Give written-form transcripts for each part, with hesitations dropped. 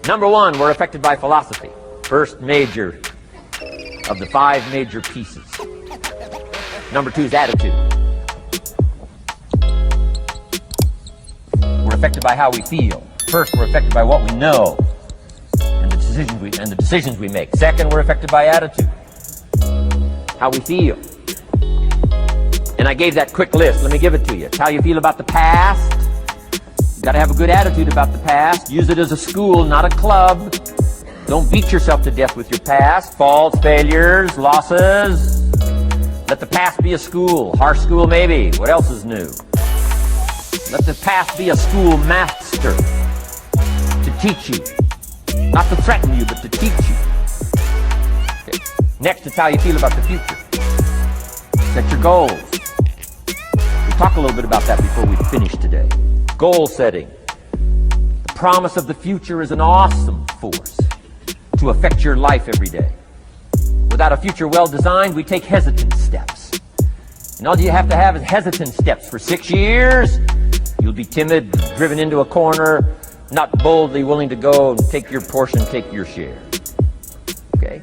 Number one, we're affected by philosophy. First major of the 5 major pieces. Number 2 is attitude. We're affected by how we feel. First, we're affected by what we know and the decisions we make. Second, we're affected by attitude, how we feel. And I gave that quick list. Let me give it to you. It's how you feel about the past. You've got to have a good attitude about the past. Use it as a school, not a club. Don't beat yourself to death with your past. Faults, failures, losses. Let the past be a school. Harsh school, maybe. What else is new? Let the past be a school master to teach you. Not to threaten you, but to teach you. Okay. Next, it's how you feel about the future. Set your goals. We'll talk a little bit about that before we finish today. Goal setting. The promise of the future is an awesome force to affect your life every day. Without a future well designed, we take hesitant steps. And all you have to have is hesitant steps for 6 years. You'll be timid, driven into a corner, not boldly willing to go and take your portion, take your share. Okay?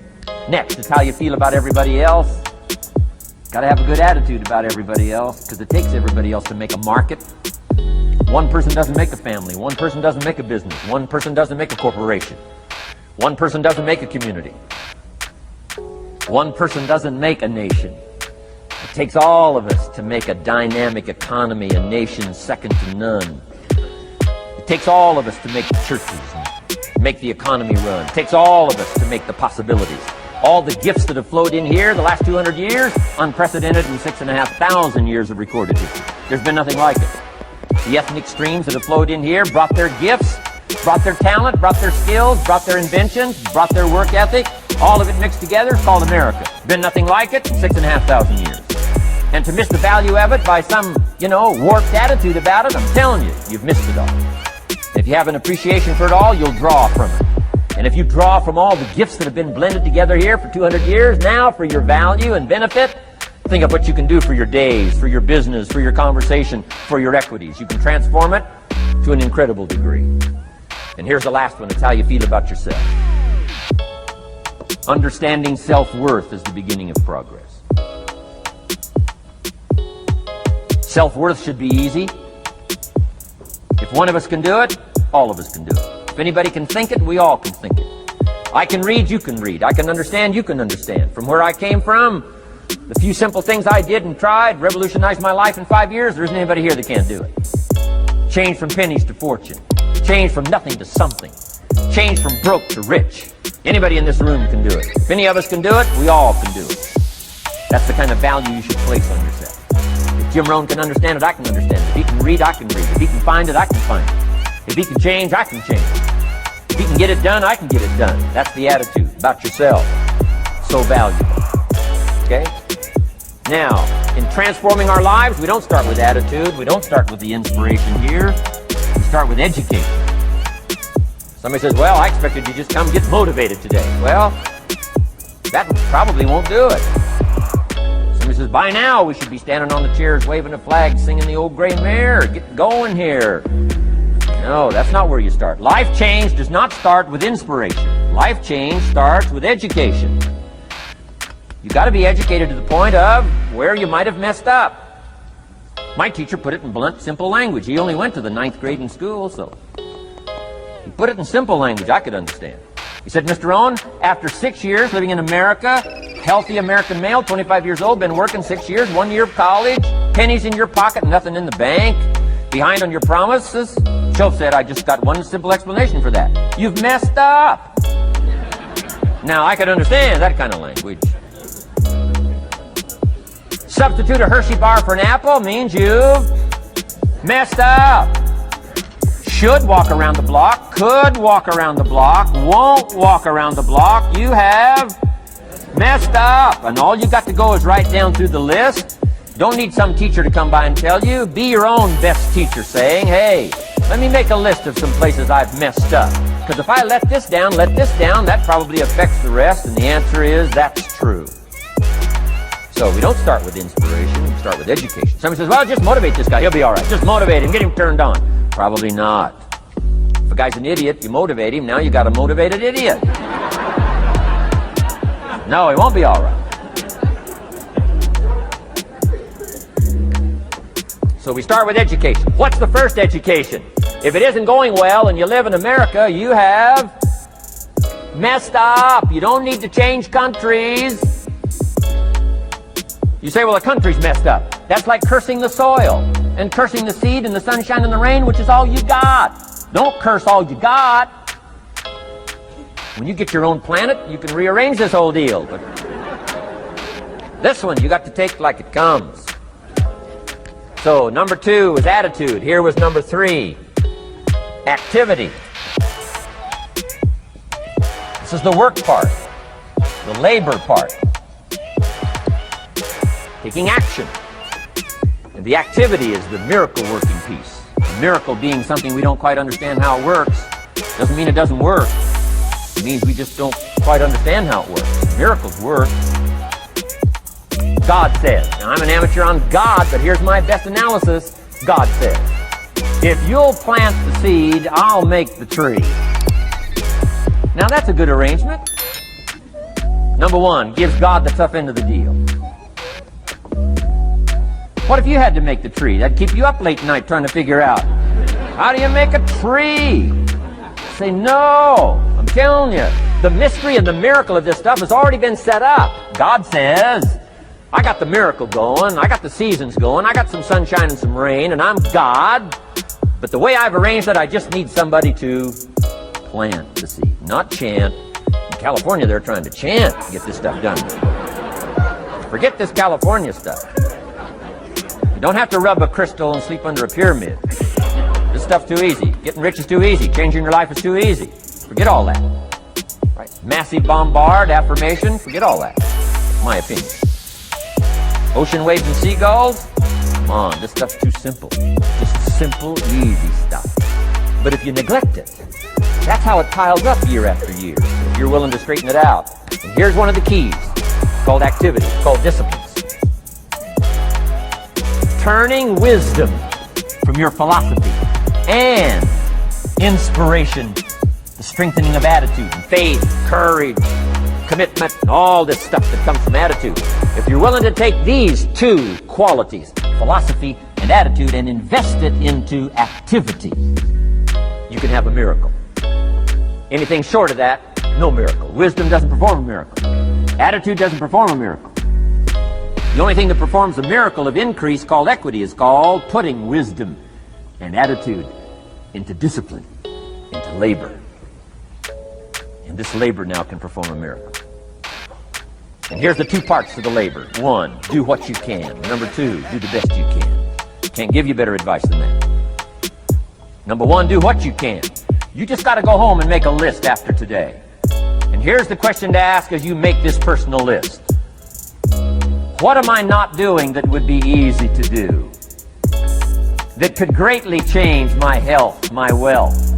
Next, it's how you feel about everybody else. Got to have a good attitude about everybody else, because it takes everybody else to make a market. One person doesn't make a family. One person doesn't make a business. One person doesn't make a corporation. One person doesn't make a community. One person doesn't make a nation. It takes all of us to make a dynamic economy, a nation second to none. It takes all of us to make the churches and make the economy run. It takes all of us to make the possibilities. All the gifts that have flowed in here the last 200 years, unprecedented in 6,500 years of recorded history. There's been nothing like it. The ethnic streams that have flowed in here brought their gifts, brought their talent, brought their skills, brought their inventions, brought their work ethic. All of it mixed together is called America. Been nothing like it in 6,500 years. And to miss the value of it by some, warped attitude about it, I'm telling you, you've missed it all. If you have an appreciation for it all, you'll draw from it. And if you draw from all the gifts that have been blended together here for 200 years now for your value and benefit, think of what you can do for your days, for your business, for your conversation, for your equities. You can transform it to an incredible degree. And here's the last one. It's how you feel about yourself. Understanding self-worth is the beginning of progress. Self-worth should be easy. If one of us can do it, all of us can do it. If anybody can think it, we all can think it. I can read, you can read. I can understand, you can understand. From where I came from, the few simple things I did and tried revolutionized my life in 5 years. There isn't anybody here that can't do it. Change from pennies to fortune. Change from nothing to something. Change from broke to rich. Anybody in this room can do it. If any of us can do it, we all can do it. That's the kind of value you should place on yourself. If Jim Rohn can understand it, I can understand it. If he can read, I can read. If he can find it, I can find it. If he can change, I can change. If he can get it done, I can get it done. That's the attitude about yourself. So valuable. Okay? Now, in transforming our lives, we don't start with attitude. We don't start with the inspiration here. We start with education. Somebody says, well, I expected you to just come get motivated today. Well, that probably won't do it. Somebody says, by now we should be standing on the chairs, waving a flag, singing the old gray mare. Get going here. No, that's not where you start. Life change does not start with inspiration. Life change starts with education. You've got to be educated to the point of where you might have messed up. My teacher put it in blunt, simple language. He only went to the 9th grade in school, so he put it in simple language I could understand. He said, Mr. Rohn, after 6 years living in America, healthy American male, 25 years old, been working 6 years, 1 year of college, pennies in your pocket, nothing in the bank, behind on your promises. Schultz said, I just got one simple explanation for that. You've messed up. Now, I could understand that kind of language. Substitute a Hershey bar for an apple means you've messed up. Should walk around the block, could walk around the block, won't walk around the block. You have messed up. And all you got to go is right down through the list. Don't need some teacher to come by and tell you. Be your own best teacher, saying, hey, let me make a list of some places I've messed up. Because if I let this down, that probably affects the rest. And the answer is, that's true. So we don't start with inspiration, we start with education. Somebody says, well, just motivate this guy, he'll be all right. Just motivate him, get him turned on. Probably not. If a guy's an idiot, you motivate him. Now you got a motivated idiot. No, he won't be all right. So we start with education. What's the first education? If it isn't going well and you live in America, you have messed up. You don't need to change countries. You say, well, the country's messed up. That's like cursing the soil and cursing the seed and the sunshine and the rain, which is all you got. Don't curse all you got. When you get your own planet, you can rearrange this whole deal. But this one, you got to take like it comes. So, number 2 was attitude. Here was number 3, activity. This is the work part, the labor part. Taking action. And the activity is the miracle working piece. The miracle being something we don't quite understand how it works. Doesn't mean it doesn't work. It means we just don't quite understand how it works. Miracles work. God says. Now, I'm an amateur on God, but here's my best analysis. God says, if you'll plant the seed, I'll make the tree. Now, that's a good arrangement. Number 1, gives God the tough end of the deal. What if you had to make the tree? That'd keep you up late at night trying to figure out, how do you make a tree? Say, no, I'm telling you, the mystery and the miracle of this stuff has already been set up. God says, I got the miracle going, I got the seasons going, I got some sunshine and some rain, and I'm God. But the way I've arranged it, I just need somebody to plant the seed, not chant. In California, they're trying to chant to get this stuff done. Forget this California stuff. You don't have to rub a crystal and sleep under a pyramid. This stuff's too easy. Getting rich is too easy. Changing your life is too easy. Forget all that. Right? Massive bombard, affirmation, forget all that. My opinion. Ocean waves and seagulls? Come on, this stuff's too simple. Just simple, easy stuff. But if you neglect it, that's how it piles up year after year, if you're willing to straighten it out. And here's one of the keys. It's called activity. It's called disciplines. Turning wisdom from your philosophy and inspiration, the strengthening of attitude and faith, courage, commitment, and all this stuff that comes from attitude. If you're willing to take these 2 qualities, philosophy and attitude, and invest it into activity, you can have a miracle. Anything short of that, no miracle. Wisdom doesn't perform a miracle. Attitude doesn't perform a miracle. The only thing that performs a miracle of increase called equity is called putting wisdom and attitude into discipline, into labor. And this labor now can perform a miracle. And here's the 2 parts to the labor. 1, do what you can. Number 2, do the best you can. Can't give you better advice than that. Number 1, do what you can. You just got to go home and make a list after today. And here's the question to ask as you make this personal list. What am I not doing that would be easy to do? That could greatly change my health, my wealth?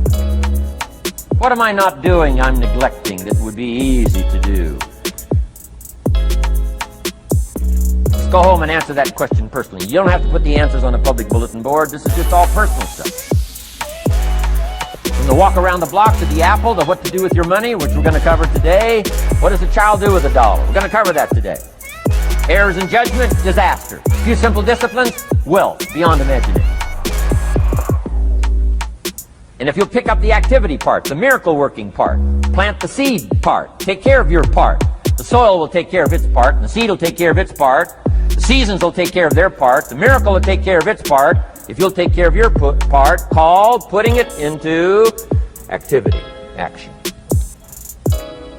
What am I not doing I'm neglecting that would be easy to do? Let's go home and answer that question personally. You don't have to put the answers on a public bulletin board. This is just all personal stuff. From the walk around the block to the apple to what to do with your money, which we're going to cover today. What does a child do with $1? We're going to cover that today. Errors in judgment, disaster. A few simple disciplines, wealth beyond imagination. And if you'll pick up the activity part, the miracle working part, plant the seed part, take care of your part. The soil will take care of its part, and the seed will take care of its part. The seasons will take care of their part. The miracle will take care of its part. If you'll take care of your part, called putting it into activity, action.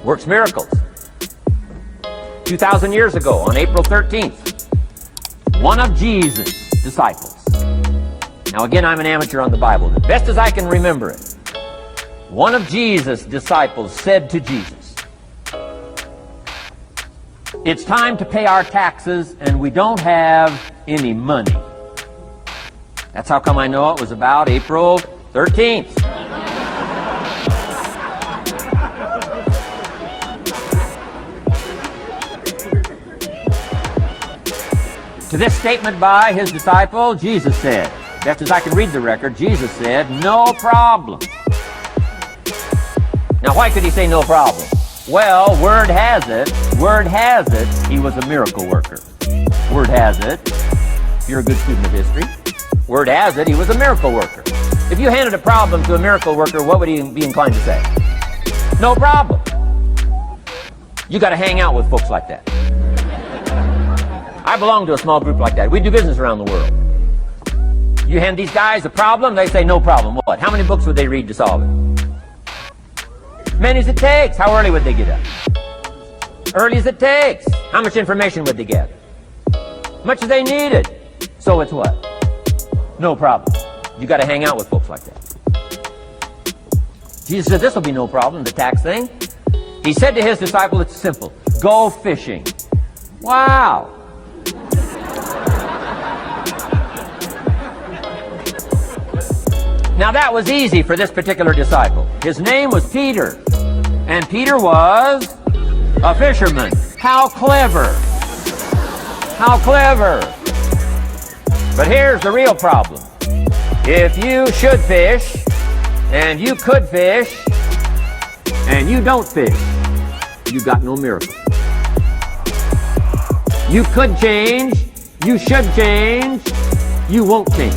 Works miracles. 2,000 years ago, on April 13th, one of Jesus' disciples. Now again, I'm an amateur on the Bible. The best as I can remember it, one of Jesus' disciples said to Jesus, "It's time to pay our taxes and we don't have any money." That's how come I know it was about April 13th. To this statement by his disciple, Jesus said, best as I can read the record, Jesus said, "No problem. Now, why could he say no problem? Well, word has it, he was a miracle worker. Word has it, if you're a good student of history, word has it, he was a miracle worker. If you handed a problem to a miracle worker, what would he be inclined to say? No problem. You got to hang out with folks like that. I belong to a small group like that. We do business around the world. You hand these guys a problem, they say no problem. What? How many books would they read to solve it? Many as it takes. How early would they get up? Early as it takes. How much information would they get? Much as they needed. So it's what? No problem. You got to hang out with folks like that. Jesus said this will be no problem, the tax thing. He said to his disciple, it's simple. Go fishing. Wow. Now that was easy for this particular disciple. His name was Peter. And Peter was a fisherman. How clever. How clever. But here's the real problem. If you should fish, and you could fish, and you don't fish, you got no miracle. You could change, you should change, you won't change.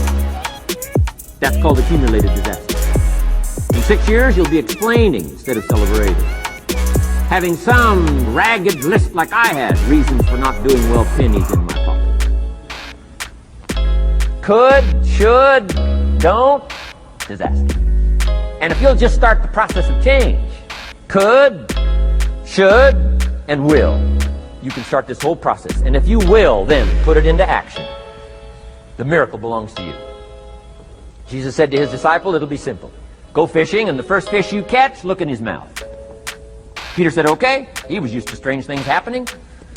That's called accumulated disaster. In 6 years, you'll be explaining instead of celebrating. Having some ragged list like I had, reasons for not doing well, pennies in my pocket. Could, should, don't, disaster. And if you'll just start the process of change, could, should, and will, you can start this whole process. And if you will, then put it into action. The miracle belongs to you. Jesus said to his disciple, it'll be simple. Go fishing, and the first fish you catch, look in his mouth. Peter said, okay. He was used to strange things happening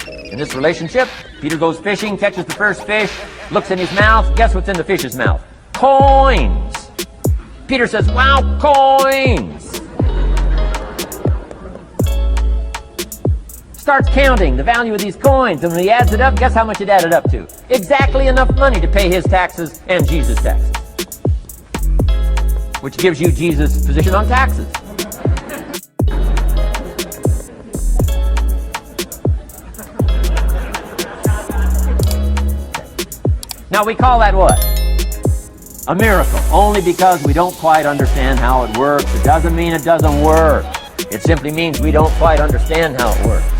in this relationship. Peter goes fishing, catches the first fish, looks in his mouth. Guess what's in the fish's mouth? Coins. Peter says, wow, coins. Starts counting the value of these coins, and when he adds it up, guess how much it added up to? Exactly enough money to pay his taxes and Jesus' taxes. Which gives you Jesus' position on taxes. Now we call that what? A miracle. Only because we don't quite understand how it works. It doesn't mean it doesn't work. It simply means we don't quite understand how it works.